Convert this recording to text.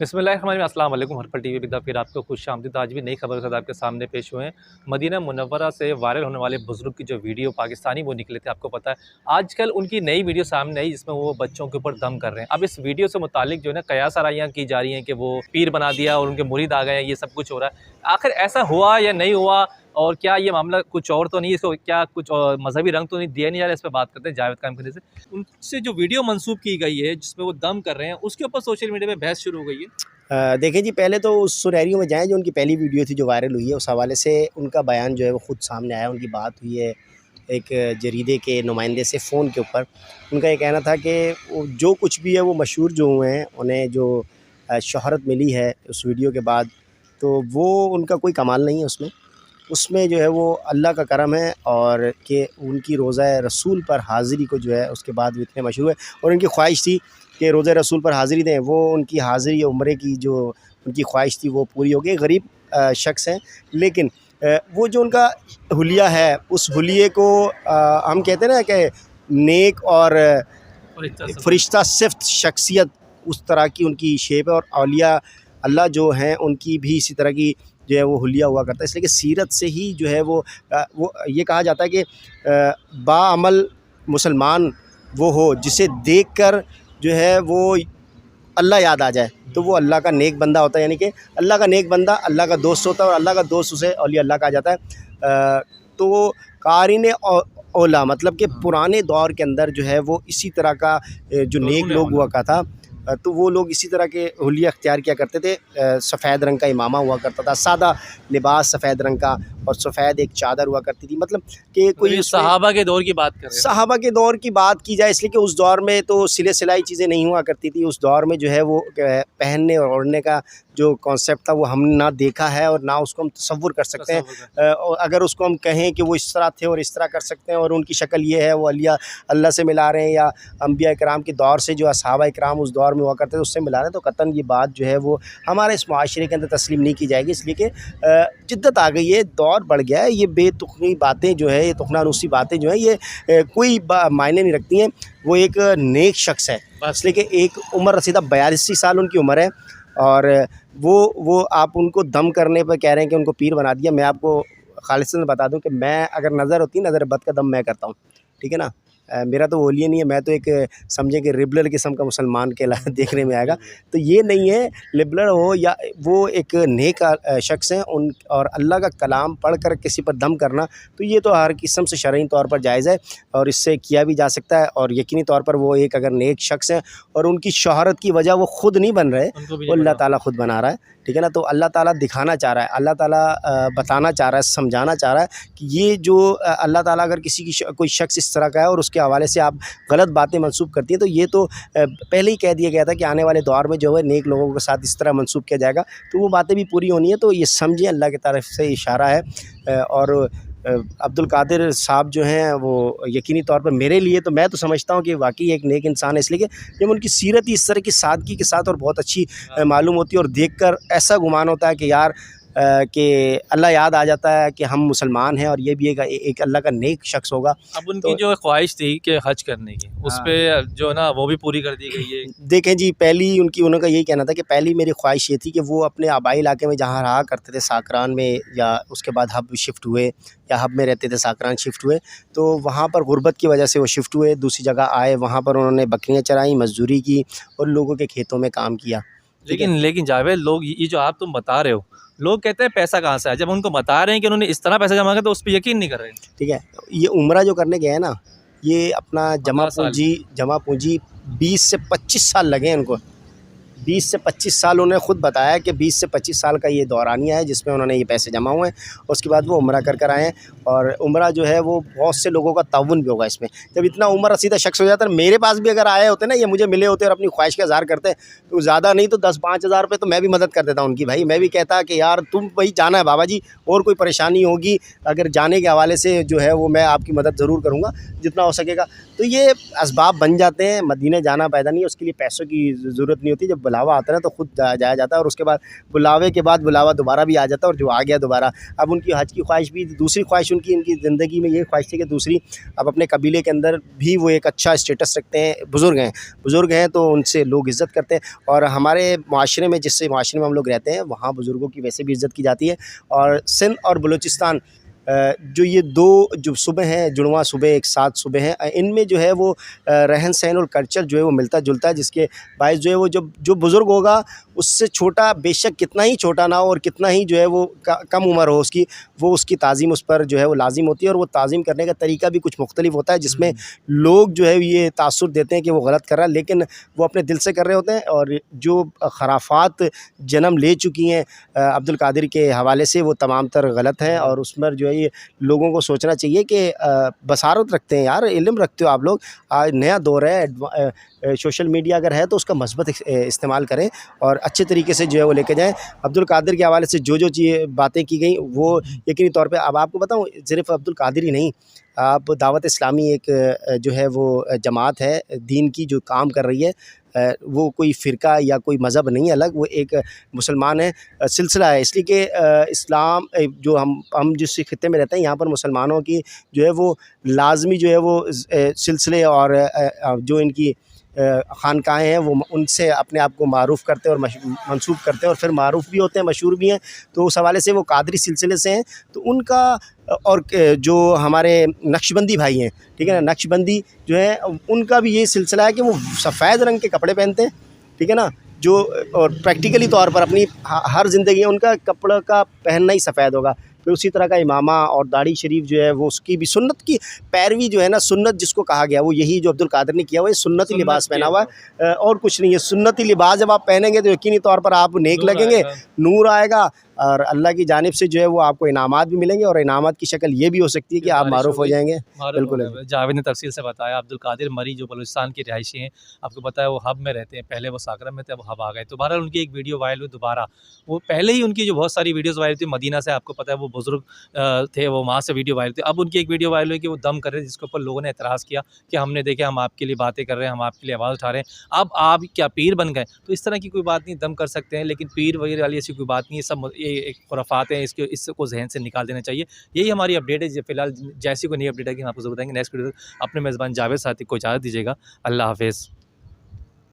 बिस्मिल्लाहिर्रहमानिर्रहीम, अस्सलाम वालेकुम। हरपल टीवी विदा फिर आपको खुश आमदीद। आज भी नई खबर के साथ आपके सामने पेश हुए हैं। मदीना मुनव्वरा से वायरल होने वाले बुजुर्ग की जो वीडियो पाकिस्तानी वो निकले थे, आपको पता है आजकल उनकी नई वीडियो सामने आई जिसमें वो बच्चों के ऊपर दम कर रहे हैं। अब इस वीडियो से मुतालिक जो है ना कयास आराइयाँ की जा रही हैं कि वो पीर बना दिया और उनके मुरीद आ गए हैं, ये सब कुछ हो रहा है। आखिर ऐसा हुआ या नहीं हुआ, और क्या ये मामला कुछ और तो नहीं, इसको क्या कुछ और मजहबी रंग तो नहीं दिया नहीं जा रहा? इस पे बात करते हैं जावेद कामकली से। उनसे जो वीडियो मंसूब की गई है जिसमें वो दम कर रहे हैं, उसके ऊपर सोशल मीडिया में बहस शुरू हो गई है। देखें जी, पहले तो उस सिनेरियो में जाएँ जो उनकी पहली वीडियो थी जो वायरल हुई है, उस हवाले से उनका बयान जो है वो ख़ुद सामने आया। उनकी बात हुई है एक जरीदे के नुमाइंदे से फ़ोन के ऊपर। उनका ये कहना था कि वो जो कुछ भी है वो मशहूर जो हुए हैं, उन्हें जो शोहरत मिली है उस वीडियो के बाद, तो वो उनका कोई कमाल नहीं है उसमें। उसमें जो है वो अल्लाह का करम है, और कि उनकी रोज़ा रसूल पर हाज़िरी को जो है उसके बाद वो इतने मशहूर है, और उनकी ख्वाहिश थी कि रोज़ा रसूल पर हाज़िरी दें। वो उनकी हाज़िरी उम्रे की जो उनकी ख्वाहिश थी वो पूरी हो गई। गरीब शख्स हैं, लेकिन वो जो उनका हुलिया है, उस हुलिये को हम कहते हैं ना कि नेक और फ़रिश्ता सिफ़्त शख्सियत, उस तरह की उनकी शेप है। और औलिया अल्लाह जो हैं उनकी भी इसी तरह की जो है वो हुलिया हुआ करता है। इसलिए कि सीरत से ही जो है वो ये कहा जाता है कि बाअमल मुसलमान वो हो जिसे देखकर जो है वो अल्लाह याद आ जाए, तो वो अल्लाह का नेक बंदा होता है। यानी कि अल्लाह का नेक बंदा अल्लाह का दोस्त होता है, और अल्लाह का दोस्त उसे औलिया अल्लाह कहा जाता है। तो क़ारिन औला मतलब कि पुराने दौर के अंदर जो है वो इसी तरह का जो नेक लोग हुआ का था, तो वो लोग इसी तरह के हुलिया अख्तियार किया करते थे। सफ़ेद रंग का इमामा हुआ करता था, सादा लिबास सफ़ेद रंग का, और सफ़ेद एक चादर हुआ करती थी। मतलब कि कोई सहाबा के दौर की बात कर रहे हैं। सहाबा के दौर की बात की जाए, इसलिए कि उस दौर में तो सिले सिलाई चीज़ें नहीं हुआ करती थी। उस दौर में जो है वो पहनने और ओढ़ने का जो कॉन्सेप्ट था वो हमने ना देखा है और ना उसको हम तसव्वुर कर सकते हैं। और अगर उसको हम कहें कि वो इस तरह थे और इस तरह कर सकते हैं और उनकी शक्ल ये है, वो अल्लाह से मिला रहे हैं, या अंबिया इकराम के दौर से जो असहाबा इकराम उस दौर में हुआ करते थे उससे मिला रहे हैं, तो कतन ये बात जो है वो हमारे इस माशरे के अंदर तस्लीम नहीं की जाएगी। इसलिए कि जिद्दत आ गई है, दौर बढ़ गया है। ये बेतुकी बातें जो है, ये तुखनानूसी बातें जो हैं, ये कोई मायने नहीं रखती हैं। वो एक नेक शख्स है, इसलिए कि एक उम्र रसीदा 82 साल उनकी उम्र है, और वो आप उनको दम करने पर कह रहे हैं कि उनको पीर बना दिया। मैं आपको खालिसन बता दूं कि मैं अगर नज़र होती नज़र बद का दम मैं करता हूँ, ठीक है ना। मेरा तो ओलिया नहीं है, मैं तो एक समझे कि लिबरल किस्म का मुसलमान के देखने में आएगा। तो ये नहीं है लिबरल हो या वो एक नेक शख्स हैं उन, और अल्लाह का कलाम पढ़ कर किसी पर दम करना, तो ये तो हर किस्म से शरई तौर पर जायज़ है और इससे किया भी जा सकता है। और यकीनी तौर पर वो एक अगर नेक शख्स हैं और उनकी शोहरत की वजह वो ख़ुद नहीं बन रहे, वो अल्लाह ताला ख़ुद बना रहा है, ठीक है ना। तो अल्लाह ताला दिखाना चाह रहा है, अल्लाह ताला बताना चाह रहा है, समझाना चाह रहा है कि ये जो अल्लाह ताला अगर किसी की कोई शख्स इस तरह का है और उसके हवाले से आप गलत बातें मंसूब करती हैं, तो ये तो पहले ही कह दिया गया था कि आने वाले दौर में जो है नेक लोगों के साथ इस तरह मंसूब किया जाएगा, तो वो बातें भी पूरी होनी है। तो ये समझें अल्लाह की तरफ से इशारा है। और अब्दुल कादिर साहब जो हैं वो यकीनी तौर पर मेरे लिए तो मैं तो समझता हूँ कि वाकई एक नेक इंसान है, इसलिए कि जब उनकी सीरत ही इस तरह की सादगी के साथ और बहुत अच्छी मालूम होती है, और देखकर ऐसा गुमान होता है कि यार कि अल्लाह याद आ जाता है कि हम मुसलमान हैं और ये भी एक अल्लाह का नेक शख्स होगा। अब उनकी जो ख्वाहिश थी कि हज करने की, उस पे जो ना वो भी पूरी कर दी गई है। देखें जी, उनका यही कहना था कि पहली मेरी ख्वाहिश ये थी कि वो अपने आबाई इलाके में जहाँ रहा करते थे साकरान में, या उसके बाद हब शिफ्ट हुए, या हब में रहते थे साकरान शिफ्ट हुए, तो वहाँ पर गुर्बत की वजह से वो शिफ्ट हुए, दूसरी जगह आए, वहाँ पर उन्होंने बकरियाँ चराई, मजदूरी की और लोगों के खेतों में काम किया। लेकिन जावेद, लोग ये जो आप तुम बता रहे हो, लोग कहते हैं पैसा कहाँ से आया। जब उनको बता रहे हैं कि उन्होंने इस तरह पैसा जमा किया तो उस पर यकीन नहीं कर रहे। ठीक है, ये उम्रा जो करने गए हैं ना, ये अपना जमा पूंजी 20 से 25 साल लगे हैं इनको। 20 से 25 साल उन्होंने ख़ुद बताया कि 20 से 25 साल का ये दौरानिया है जिसमें उन्होंने ये पैसे जमा हुए हैं। उसके बाद वो उम्रा कर आए हैं, और उम्रा जो है वो बहुत से लोगों का ताउन भी होगा इसमें। जब इतना उम्र रसीदा शख्स हो जाता है, मेरे पास भी अगर आए होते ना, ये मुझे मिले होते और अपनी ख्वाहिश का इज़हार करते, तो ज़्यादा नहीं तो 10-5 हज़ार रुपये तो मैं भी मदद कर देता उनकी। भाई मैं भी कहता कि यार तुम भाई जाना है बाबा जी, और कोई परेशानी होगी अगर जाने के हवाले से जो है वो मैं आपकी मदद ज़रूर करूँगा जितना हो सकेगा। तो ये असबाब बन जाते हैं। मदीने जाना पैदा नहीं है, उसके लिए पैसों की ज़रूरत नहीं होती। जब बुलावा आता है ना तो खुद जाया जाता है, और उसके बाद बुलावे के बाद बुलावा दोबारा भी आ जाता है, और जो आ गया दोबारा। अब उनकी हज की ख्वाहिश भी, दूसरी ख्वाहिश उनकी इनकी ज़िंदगी में ये ख्वाहिश थी कि दूसरी, अब अपने कबीले के अंदर भी वो एक अच्छा स्टेटस रखते हैं, बुज़ुर्ग हैं तो उनसे लोग इज़्ज़त करते हैं, और हमारे माशरे में, जिस माशरे में हम लोग रहते हैं, वहाँ बुज़ुर्गों की वैसे भी इज़्ज़त की जाती है। और सिंध और बलूचिस्तान, जो ये 2 जो सूबे हैं, जुड़वां सूबे, एक साथ सूबे हैं, इनमें जो है वो रहन-सहन और कल्चर जो है वो मिलता-जुलता है, जिसके बायस जो है वो जो बुज़ुर्ग होगा उससे छोटा, बेशक कितना ही छोटा ना हो और कितना ही जो है वो कम उम्र हो उसकी, वो उसकी ताज़ीम उस पर जो है वो लाज़िम होती है, और वो ताज़ीम करने का तरीका भी कुछ मुख्तलिफ होता है, जिसमें लोग जो है ये तासुर देते हैं कि वो गलत कर रहा है, लेकिन वो अपने दिल से कर रहे होते हैं। और जो खराफात जन्म ले चुकी हैं अब्दुल कादिर के हवाले से, वो तमाम तर गलत हैं, और उस पर जो है ये लोगों को सोचना चाहिए कि बसारत रखते हैं यार, इल्म रखते हो आप लोग, आज नया दौर है, सोशल मीडिया अगर है तो उसका मस्बत इस्तेमाल करें और अच्छे तरीके से जो है वो लेके जाएँ। अब्दुल कादिर के हवाले से जो चीज़ें बातें की गई वो यकीनी तौर पे, अब आपको बताऊँ, सिर्फ़ अब्दुल कादिर ही नहीं, आप दावत इस्लामी एक जो है वो जमात है दीन की, जो काम कर रही है, वो कोई फ़िरका या कोई मज़हब नहीं है अलग, वो एक मुसलमान है, सिलसिला है, इसलिए कि इस्लाम जो हम जिस खित्ते में रहते हैं, यहाँ पर मुसलमानों की जो है वो लाज़मी जो है वो सिलसिले और जो इनकी ख़ानकाहें हैं, वो उनसे अपने आप को मारूफ़ करते हैं और मंसूब करते हैं, और फिर मारूफ़ भी होते हैं, मशहूर भी हैं। तो उस हवाले से वो कादरी सिलसिले से हैं, तो उनका और जो हमारे नक्शबंदी भाई हैं, ठीक है ना, नक्शबंदी जो है उनका भी ये सिलसिला है कि वो सफ़ेद रंग के कपड़े पहनते हैं, ठीक है ना, जो और प्रैक्टिकली तौर पर अपनी हर ज़िंदगी उनका कपड़ों का पहनना ही सफ़ेद होगा। फिर उसी तरह का इमामा और दाढ़ी शरीफ जो है वो, उसकी भी सुन्नत की पैरवी जो है ना, सुन्नत जिसको कहा गया, वो यही जो अब्दुल कादिर ने किया हुआ है, सुन्नती लिबास पहना हुआ है, और कुछ नहीं है। सुन्नती लिबास जब आप पहनेंगे तो यकीनी तौर पर आप नेक लगेंगे, नूर आएगा, और अल्लाह की जानिब से जो है वो आपको इनामात भी मिलेंगे, और इनामात की शक्ल ये भी हो सकती है कि आप मारूफ़ हो जाएंगे। बिल्कुल। जावेद ने तफसील से बताया। अब्दुल कादिर मरी जो बलूचिस्तान के रिहायशी हैं, आपको पता है वो हब में रहते हैं, पहले वो साकरा में थे, अब हब आ गए। तो बहरहाल उनकी एक वीडियो वायरल हुई दोबारा, वो पहले ही उनकी जो बहुत सारी वीडियोज़ वायरल थी मदीना से, आपको पता है वो बुज़ुर्ग थे, वो वहाँ से वीडियो वायरल थी। अब उनकी एक वीडियो वायरल हुई कि वो दम कर रहे हैं, जिसके ऊपर लोगों ने एतराज़ किया कि हमने देखे, हम आपके लिए बातें कर रहे हैं, हम आपके लिए आवाज़ उठा रहे हैं, अब आप क्या पीर बन गए? तो इस तरह की कोई बात नहीं, दम कर सकते हैं, लेकिन पीर वगैरह वाली ऐसी कोई बात नहीं है, सब ये एक खुराफात हैं, इसको ज़हन से निकाल देना चाहिए। यही हमारी अपडेट है। फ़िलहाल जैसी कोई नई अपडेट है कि हम आपको ज़रूर बताएँगे। नेक्स्ट वीडियो अपने मेज़बान जावेद साथी को इजाज़त दीजिएगा। अल्लाह हाफ़िज़।